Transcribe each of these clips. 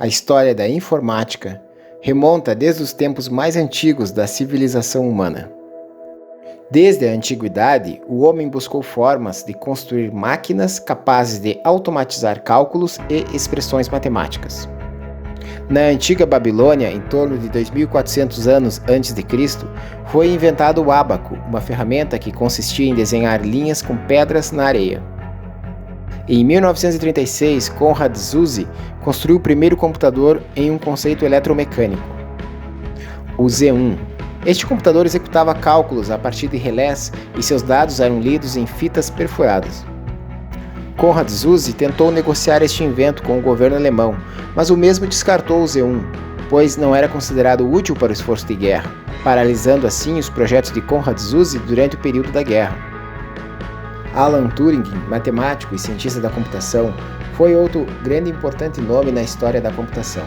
A história da informática remonta desde os tempos mais antigos da civilização humana. Desde a antiguidade, o homem buscou formas de construir máquinas capazes de automatizar cálculos e expressões matemáticas. Na antiga Babilônia, em torno de 2400 anos antes de Cristo, foi inventado o ábaco, uma ferramenta que consistia em desenhar linhas com pedras na areia. Em 1936, Konrad Zuse construiu o primeiro computador em um conceito eletromecânico, o Z1. Este computador executava cálculos a partir de relés e seus dados eram lidos em fitas perfuradas. Konrad Zuse tentou negociar este invento com o governo alemão, mas o mesmo descartou o Z1, pois não era considerado útil para o esforço de guerra, paralisando assim os projetos de Konrad Zuse durante o período da guerra. Alan Turing, matemático e cientista da computação, foi outro grande e importante nome na história da computação.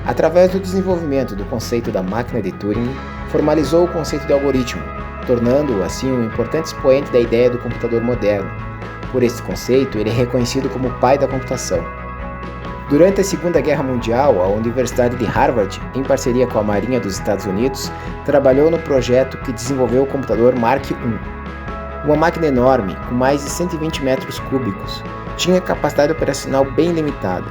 Através do desenvolvimento do conceito da máquina de Turing, formalizou o conceito de algoritmo, tornando-o assim um importante expoente da ideia do computador moderno. Por este conceito, ele é reconhecido como o pai da computação. Durante a Segunda Guerra Mundial, a Universidade de Harvard, em parceria com a Marinha dos Estados Unidos, trabalhou no projeto que desenvolveu o computador Mark I. Uma máquina enorme, com mais de 120 metros cúbicos, tinha capacidade operacional bem limitada.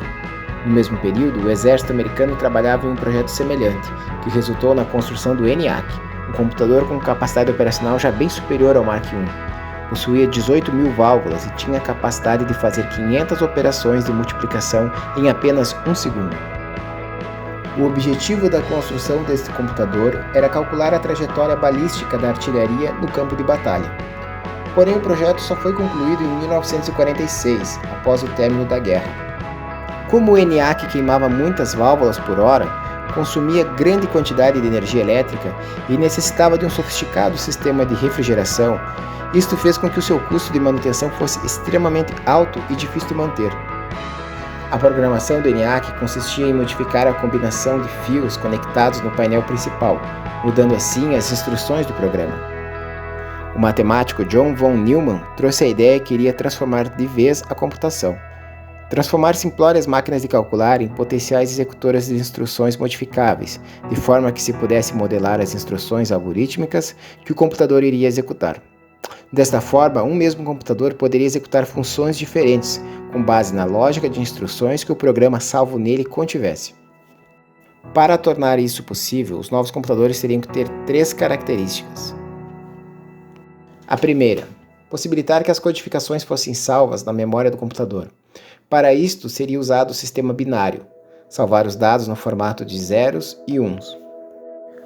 No mesmo período, o exército americano trabalhava em um projeto semelhante, que resultou na construção do ENIAC, um computador com capacidade operacional já bem superior ao Mark I. Possuía 18.000 válvulas e tinha a capacidade de fazer 500 operações de multiplicação em apenas um segundo. O objetivo da construção deste computador era calcular a trajetória balística da artilharia no campo de batalha. Porém, o projeto só foi concluído em 1946, após o término da guerra. Como o ENIAC queimava muitas válvulas por hora, consumia grande quantidade de energia elétrica e necessitava de um sofisticado sistema de refrigeração, isto fez com que o seu custo de manutenção fosse extremamente alto e difícil de manter. A programação do ENIAC consistia em modificar a combinação de fios conectados no painel principal, mudando assim as instruções do programa. O matemático John von Neumann trouxe a ideia que iria transformar de vez a computação. Transformar simplórias máquinas de calcular em potenciais executoras de instruções modificáveis, de forma que se pudesse modelar as instruções algorítmicas que o computador iria executar. Desta forma, um mesmo computador poderia executar funções diferentes, com base na lógica de instruções que o programa salvo nele contivesse. Para tornar isso possível, os novos computadores teriam que ter 3 características. A primeira, possibilitar que as codificações fossem salvas na memória do computador. Para isto, seria usado o sistema binário, salvar os dados no formato de zeros e uns.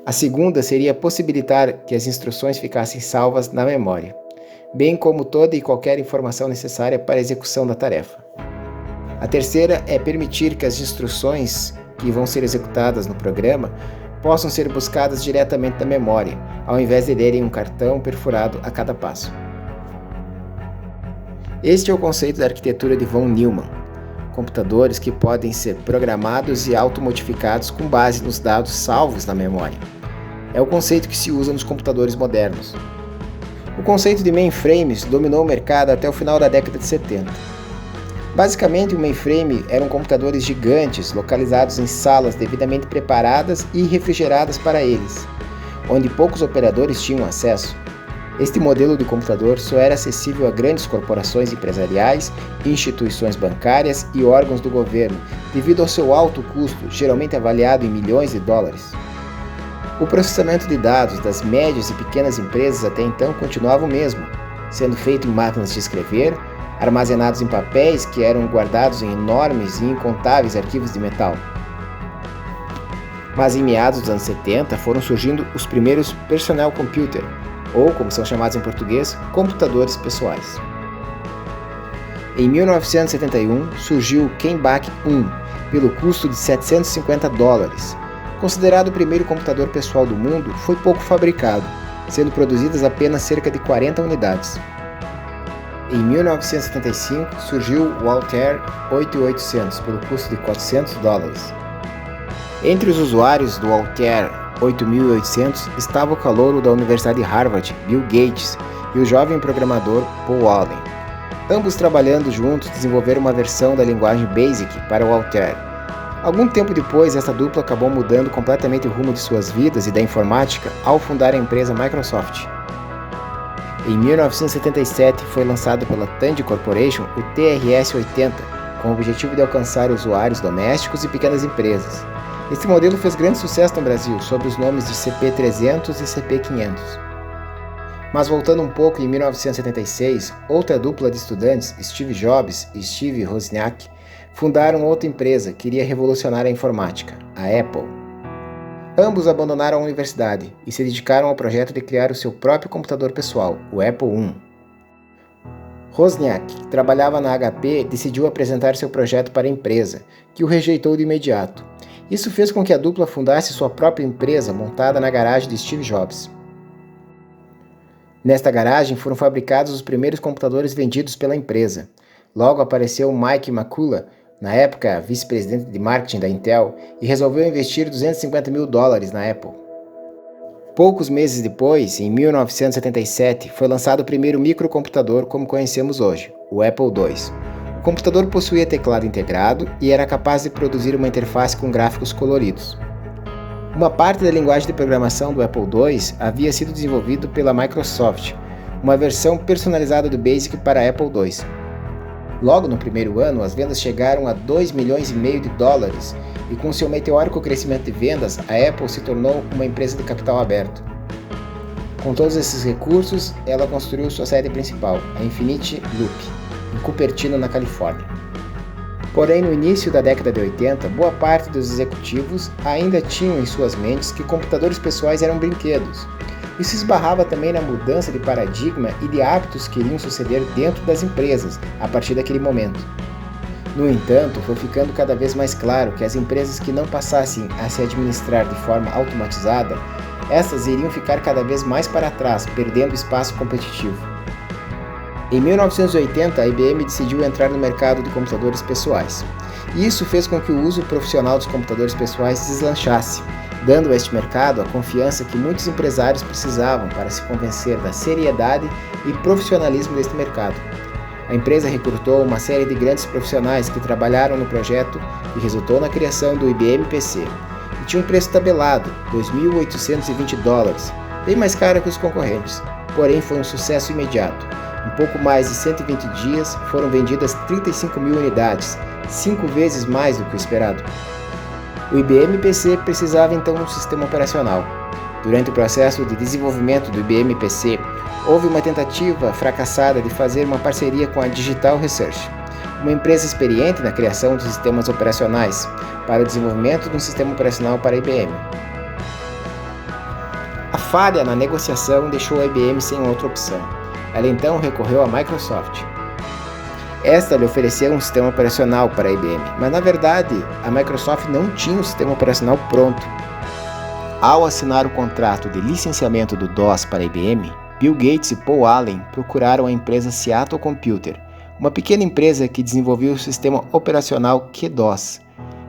A segunda seria possibilitar que as instruções ficassem salvas na memória, bem como toda e qualquer informação necessária para a execução da tarefa. A terceira é permitir que as instruções que vão ser executadas no programa possam ser buscadas diretamente da memória, ao invés de lerem um cartão perfurado a cada passo. Este é o conceito da arquitetura de von Neumann, computadores que podem ser programados e automodificados com base nos dados salvos na memória. É o conceito que se usa nos computadores modernos. O conceito de mainframes dominou o mercado até o final da década de 70. Basicamente, um mainframe eram computadores gigantes localizados em salas devidamente preparadas e refrigeradas para eles, onde poucos operadores tinham acesso. Este modelo de computador só era acessível a grandes corporações empresariais, instituições bancárias e órgãos do governo, devido ao seu alto custo, geralmente avaliado em milhões de dólares. O processamento de dados das médias e pequenas empresas até então continuava o mesmo, sendo feito em máquinas de escrever, armazenados em papéis que eram guardados em enormes e incontáveis arquivos de metal. Mas em meados dos anos 70 foram surgindo os primeiros personal computer, ou como são chamados em português, computadores pessoais. Em 1971 surgiu o Kenbach I, pelo custo de $750. Considerado o primeiro computador pessoal do mundo, foi pouco fabricado, sendo produzidas apenas cerca de 40 unidades. Em 1975 surgiu o Altair 8800 pelo custo de $400. Entre os usuários do Altair 8800 estava o calouro da Universidade de Harvard, Bill Gates, e o jovem programador Paul Allen. Ambos trabalhando juntos desenvolveram uma versão da linguagem BASIC para o Altair. Algum tempo depois, esta dupla acabou mudando completamente o rumo de suas vidas e da informática ao fundar a empresa Microsoft. Em 1977 foi lançado pela Tandy Corporation o TRS-80, com o objetivo de alcançar usuários domésticos e pequenas empresas. Este modelo fez grande sucesso no Brasil, sob os nomes de CP300 e CP500. Mas voltando um pouco, em 1976, outra dupla de estudantes, Steve Jobs e Steve Wozniak, fundaram outra empresa que iria revolucionar a informática, a Apple. Ambos abandonaram a universidade e se dedicaram ao projeto de criar o seu próprio computador pessoal, o Apple I. Wozniak, que trabalhava na HP, decidiu apresentar seu projeto para a empresa, que o rejeitou de imediato. Isso fez com que a dupla fundasse sua própria empresa montada na garagem de Steve Jobs. Nesta garagem foram fabricados os primeiros computadores vendidos pela empresa. Logo apareceu Mike McCullough, na época vice-presidente de marketing da Intel, e resolveu investir $250 mil na Apple. Poucos meses depois, em 1977, foi lançado o primeiro microcomputador como conhecemos hoje, o Apple II. O computador possuía teclado integrado e era capaz de produzir uma interface com gráficos coloridos. Uma parte da linguagem de programação do Apple II havia sido desenvolvido pela Microsoft, uma versão personalizada do BASIC para Apple II. Logo no primeiro ano, as vendas chegaram a $2,5 milhões e com seu meteórico crescimento de vendas, a Apple se tornou uma empresa de capital aberto. Com todos esses recursos, ela construiu sua sede principal, a Infinity Loop, em Cupertino, na Califórnia. Porém, no início da década de 80, boa parte dos executivos ainda tinham em suas mentes que computadores pessoais eram brinquedos. Isso esbarrava também na mudança de paradigma e de hábitos que iriam suceder dentro das empresas a partir daquele momento. No entanto, foi ficando cada vez mais claro que as empresas que não passassem a se administrar de forma automatizada, essas iriam ficar cada vez mais para trás, perdendo espaço competitivo. Em 1980, a IBM decidiu entrar no mercado de computadores pessoais. E isso fez com que o uso profissional dos computadores pessoais deslanchasse, dando a este mercado a confiança que muitos empresários precisavam para se convencer da seriedade e profissionalismo deste mercado. A empresa recrutou uma série de grandes profissionais que trabalharam no projeto que resultou na criação do IBM PC. E tinha um preço tabelado, $2.820, bem mais caro que os concorrentes, porém foi um sucesso imediato. Em pouco mais de 120 dias foram vendidas 35 mil unidades, 5 vezes mais do que o esperado. O IBM PC precisava então de um sistema operacional. Durante o processo de desenvolvimento do IBM PC, houve uma tentativa fracassada de fazer uma parceria com a Digital Research, uma empresa experiente na criação de sistemas operacionais, para o desenvolvimento de um sistema operacional para a IBM. A falha na negociação deixou a IBM sem outra opção. Ela então recorreu à Microsoft. Esta lhe ofereceu um sistema operacional para a IBM, mas na verdade a Microsoft não tinha o sistema operacional pronto. Ao assinar o contrato de licenciamento do DOS para a IBM, Bill Gates e Paul Allen procuraram a empresa Seattle Computer, uma pequena empresa que desenvolveu o sistema operacional QDOS.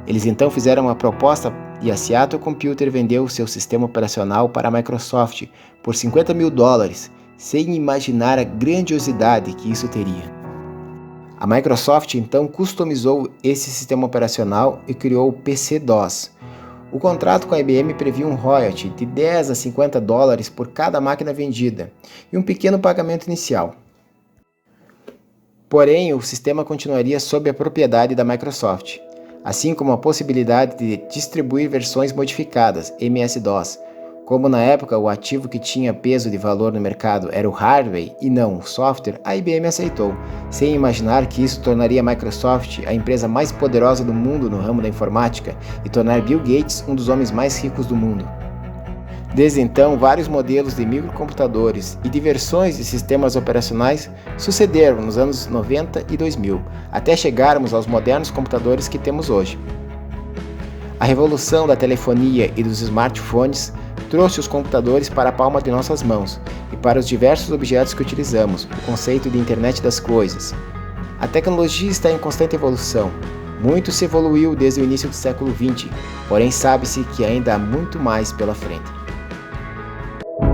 Eles então fizeram uma proposta e a Seattle Computer vendeu seu sistema operacional para a Microsoft por $50 mil, sem imaginar a grandiosidade que isso teria. A Microsoft então customizou esse sistema operacional e criou o PC-DOS. O contrato com a IBM previa um royalty de $10 a $50 por cada máquina vendida e um pequeno pagamento inicial. Porém, o sistema continuaria sob a propriedade da Microsoft, assim como a possibilidade de distribuir versões modificadas, MS-DOS. Como na época o ativo que tinha peso de valor no mercado era o hardware e não o software, a IBM aceitou, sem imaginar que isso tornaria a Microsoft a empresa mais poderosa do mundo no ramo da informática e tornar Bill Gates um dos homens mais ricos do mundo. Desde então, vários modelos de microcomputadores e de versões de sistemas operacionais sucederam nos anos 90 e 2000, até chegarmos aos modernos computadores que temos hoje. A revolução da telefonia e dos smartphones trouxe os computadores para a palma de nossas mãos e para os diversos objetos que utilizamos, o conceito de Internet das Coisas. A tecnologia está em constante evolução. Muito se evoluiu desde o início do século XX, porém sabe-se que ainda há muito mais pela frente.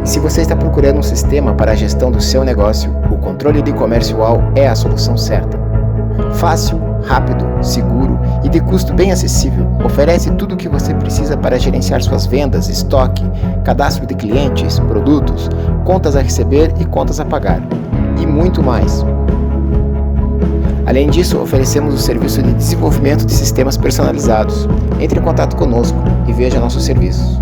E se você está procurando um sistema para a gestão do seu negócio, o controle de comércio UAU é a solução certa. Fácil, rápido, seguro e de custo bem acessível. Oferece tudo o que você precisa para gerenciar suas vendas, estoque, cadastro de clientes, produtos, contas a receber e contas a pagar, e muito mais. Além disso, oferecemos o serviço de desenvolvimento de sistemas personalizados. Entre em contato conosco e veja nossos serviços.